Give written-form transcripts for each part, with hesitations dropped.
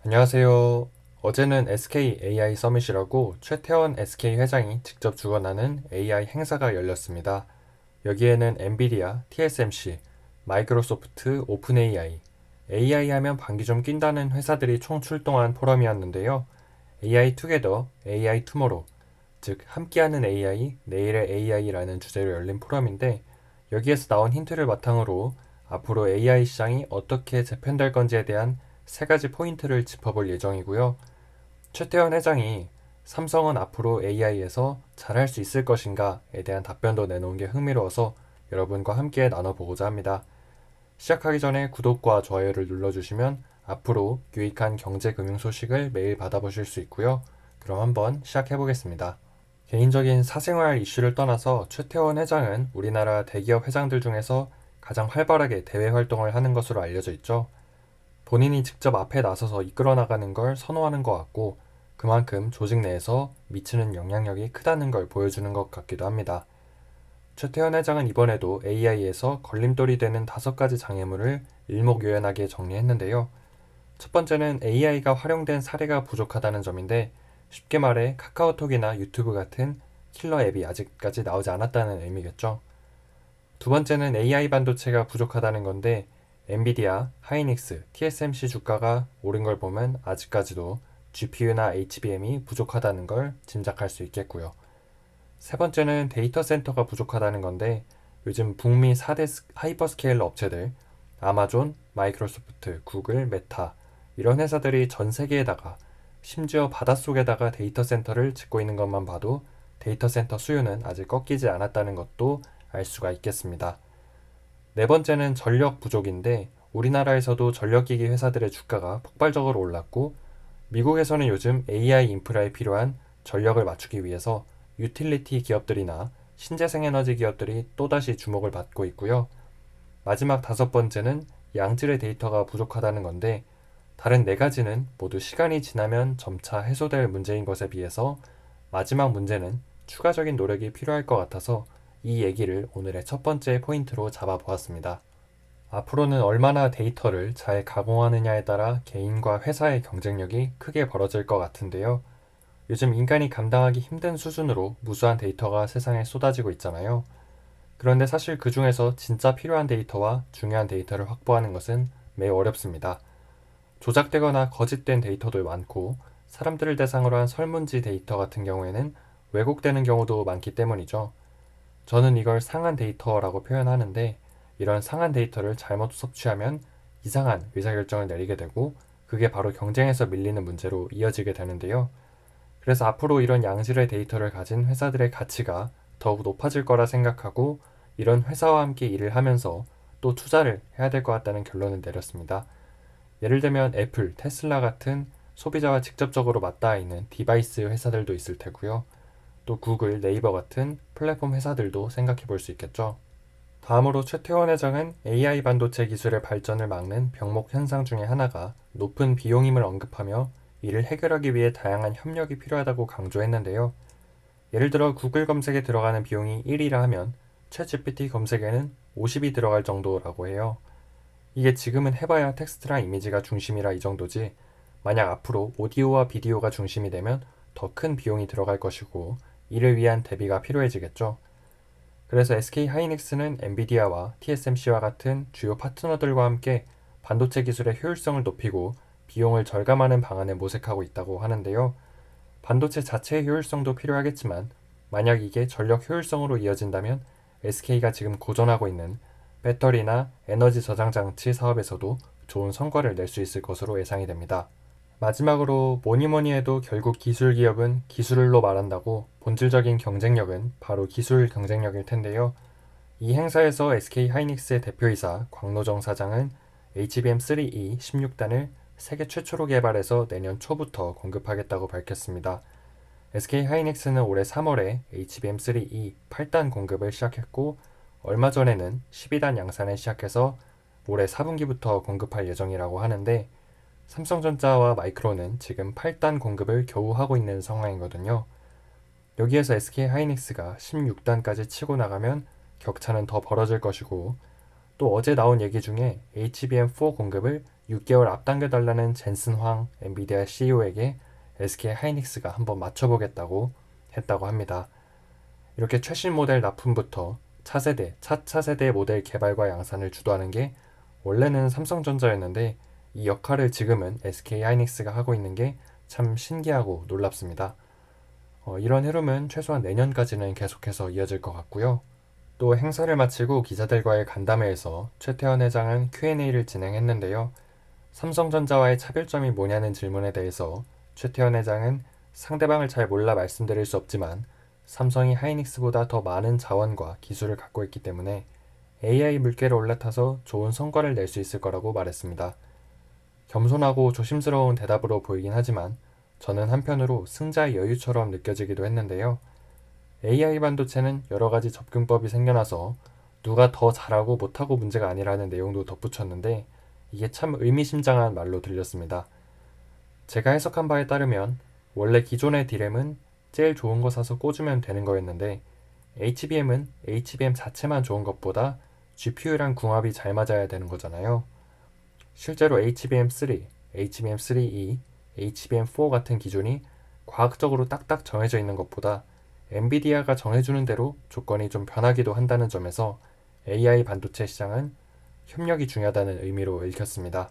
안녕하세요. 어제는 SK AI 서밋이라고 최태원 SK 회장이 직접 주관하는 AI 행사가 열렸습니다. 여기에는 엔비디아, TSMC, 마이크로소프트, 오픈 AI 하면 방귀 좀 낀다는 회사들이 총 출동한 포럼이었는데요. AI 투게더, AI 투모로우, 즉 함께하는 AI, 내일의 AI라는 주제로 열린 포럼인데 여기에서 나온 힌트를 바탕으로 앞으로 AI 시장이 어떻게 재편될 건지에 대한 세 가지 포인트를 짚어볼 예정이고요. 최태원 회장이 삼성은 앞으로 AI에서 잘할 수 있을 것인가에 대한 답변도 내놓은 게 흥미로워서 여러분과 함께 나눠보고자 합니다. 시작하기 전에 구독과 좋아요를 눌러주시면 앞으로 유익한 경제 금융 소식을 매일 받아보실 수 있고요. 그럼 한번 시작해보겠습니다. 개인적인 사생활 이슈를 떠나서 최태원 회장은 우리나라 대기업 회장들 중에서 가장 활발하게 대외 활동을 하는 것으로 알려져 있죠. 본인이 직접 앞에 나서서 이끌어 나가는 걸 선호하는 것 같고 그만큼 조직 내에서 미치는 영향력이 크다는 걸 보여주는 것 같기도 합니다. 최태원 회장은 이번에도 AI에서 걸림돌이 되는 5가지 장애물을 일목요연하게 정리했는데요. 첫 번째는 AI가 활용된 사례가 부족하다는 점인데 쉽게 말해 카카오톡이나 유튜브 같은 킬러 앱이 아직까지 나오지 않았다는 의미겠죠. 두 번째는 AI 반도체가 부족하다는 건데 엔비디아, 하이닉스, TSMC 주가가 오른 걸 보면 아직까지도 GPU나 HBM이 부족하다는 걸 짐작할 수 있겠고요. 세 번째는 데이터 센터가 부족하다는 건데 요즘 북미 4대 하이퍼스케일러 업체들 아마존, 마이크로소프트, 구글, 메타 이런 회사들이 전 세계에다가 심지어 바닷속에다가 데이터 센터를 짓고 있는 것만 봐도 데이터 센터 수요는 아직 꺾이지 않았다는 것도 알 수가 있겠습니다. 네 번째는 전력 부족인데 우리나라에서도 전력기기 회사들의 주가가 폭발적으로 올랐고 미국에서는 요즘 AI 인프라에 필요한 전력을 맞추기 위해서 유틸리티 기업들이나 신재생에너지 기업들이 또다시 주목을 받고 있고요. 마지막 5번째는 양질의 데이터가 부족하다는 건데 다른 4가지는 모두 시간이 지나면 점차 해소될 문제인 것에 비해서 마지막 문제는 추가적인 노력이 필요할 것 같아서 이 얘기를 오늘의 첫 번째 포인트로 잡아보았습니다. 앞으로는 얼마나 데이터를 잘 가공하느냐에 따라 개인과 회사의 경쟁력이 크게 벌어질 것 같은데요. 요즘 인간이 감당하기 힘든 수준으로 무수한 데이터가 세상에 쏟아지고 있잖아요. 그런데 사실 그 중에서 진짜 필요한 데이터와 중요한 데이터를 확보하는 것은 매우 어렵습니다. 조작되거나 거짓된 데이터도 많고 사람들을 대상으로 한 설문지 데이터 같은 경우에는 왜곡되는 경우도 많기 때문이죠. 저는 이걸 상한 데이터라고 표현하는데 이런 상한 데이터를 잘못 섭취하면 이상한 의사결정을 내리게 되고 그게 바로 경쟁에서 밀리는 문제로 이어지게 되는데요. 그래서 앞으로 이런 양질의 데이터를 가진 회사들의 가치가 더욱 높아질 거라 생각하고 이런 회사와 함께 일을 하면서 또 투자를 해야 될 것 같다는 결론을 내렸습니다. 예를 들면 애플, 테슬라 같은 소비자와 직접적으로 맞닿아 있는 디바이스 회사들도 있을 테고요. 또 구글, 네이버 같은 플랫폼 회사들도 생각해 볼 수 있겠죠. 다음으로 최태원 회장은 AI 반도체 기술의 발전을 막는 병목 현상 중에 하나가 높은 비용임을 언급하며 이를 해결하기 위해 다양한 협력이 필요하다고 강조했는데요. 예를 들어 구글 검색에 들어가는 비용이 1이라 하면 챗GPT 검색에는 50이 들어갈 정도라고 해요. 이게 지금은 해봐야 텍스트랑 이미지가 중심이라 이 정도지 만약 앞으로 오디오와 비디오가 중심이 되면 더 큰 비용이 들어갈 것이고 이를 위한 대비가 필요해지겠죠. 그래서 SK 하이닉스는 엔비디아와 TSMC와 같은 주요 파트너들과 함께 반도체 기술의 효율성을 높이고 비용을 절감하는 방안을 모색하고 있다고 하는데요. 반도체 자체의 효율성도 필요하겠지만 만약 이게 전력 효율성으로 이어진다면 SK가 지금 고전하고 있는 배터리나 에너지 저장 장치 사업에서도 좋은 성과를 낼 수 있을 것으로 예상이 됩니다. 마지막으로 뭐니뭐니 해도 결국 기술 기업은 기술로 말한다고 본질적인 경쟁력은 바로 기술 경쟁력일 텐데요. 이 행사에서 SK 하이닉스의 대표이사 광노정 사장은 HBM3E 16단을 세계 최초로 개발해서 내년 초부터 공급하겠다고 밝혔습니다. SK 하이닉스는 올해 3월에 HBM3E 8단 공급을 시작했고 얼마 전에는 12단 양산을 시작해서 올해 4분기부터 공급할 예정이라고 하는데 삼성전자와 마이크론은 지금 8단 공급을 겨우 하고 있는 상황이거든요. 여기에서 SK 하이닉스가 16단까지 치고 나가면 격차는 더 벌어질 것이고 또 어제 나온 얘기 중에 HBM4 공급을 6개월 앞당겨달라는 젠슨 황 엔비디아 CEO에게 SK 하이닉스가 한번 맞춰보겠다고 했다고 합니다. 이렇게 최신 모델 납품부터 차세대 모델 개발과 양산을 주도하는 게 원래는 삼성전자였는데 이 역할을 지금은 SK 하이닉스가 하고 있는 게 참 신기하고 놀랍습니다. 이런 흐름은 최소한 내년까지는 계속해서 이어질 것 같고요. 또 행사를 마치고 기자들과의 간담회에서 최태원 회장은 Q&A를 진행했는데요. 삼성전자와의 차별점이 뭐냐는 질문에 대해서 최태원 회장은 상대방을 잘 몰라 말씀드릴 수 없지만 삼성이 하이닉스보다 더 많은 자원과 기술을 갖고 있기 때문에 AI 물결에 올라타서 좋은 성과를 낼 수 있을 거라고 말했습니다. 겸손하고 조심스러운 대답으로 보이긴 하지만 저는 한편으로 승자의 여유처럼 느껴지기도 했는데요. AI 반도체는 여러 가지 접근법이 생겨나서 누가 더 잘하고 못하고 문제가 아니라는 내용도 덧붙였는데 이게 참 의미심장한 말로 들렸습니다. 제가 해석한 바에 따르면 원래 기존의 디램은 제일 좋은 거 사서 꽂으면 되는 거였는데 HBM은 HBM 자체만 좋은 것보다 GPU랑 궁합이 잘 맞아야 되는 거잖아요. 실제로 HBM3, HBM3E, HBM4 같은 기준이 과학적으로 딱딱 정해져 있는 것보다 엔비디아가 정해주는 대로 조건이 좀 변하기도 한다는 점에서 AI 반도체 시장은 협력이 중요하다는 의미로 읽혔습니다.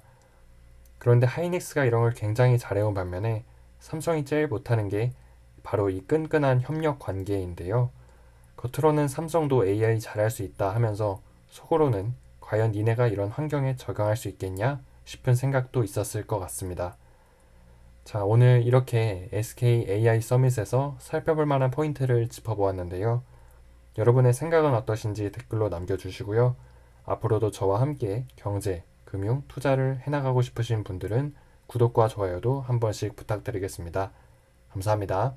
그런데 하이닉스가 이런 걸 굉장히 잘해온 반면에 삼성이 제일 못하는 게 바로 이 끈끈한 협력 관계인데요. 겉으로는 삼성도 AI 잘할 수 있다 하면서 속으로는 과연 니네가 이런 환경에 적용할 수 있겠냐 싶은 생각도 있었을 것 같습니다. 자, 오늘 이렇게 SK AI 서밋에서 살펴볼 만한 포인트를 짚어보았는데요. 여러분의 생각은 어떠신지 댓글로 남겨주시고요. 앞으로도 저와 함께 경제, 금융, 투자를 해나가고 싶으신 분들은 구독과 좋아요도 한 번씩 부탁드리겠습니다. 감사합니다.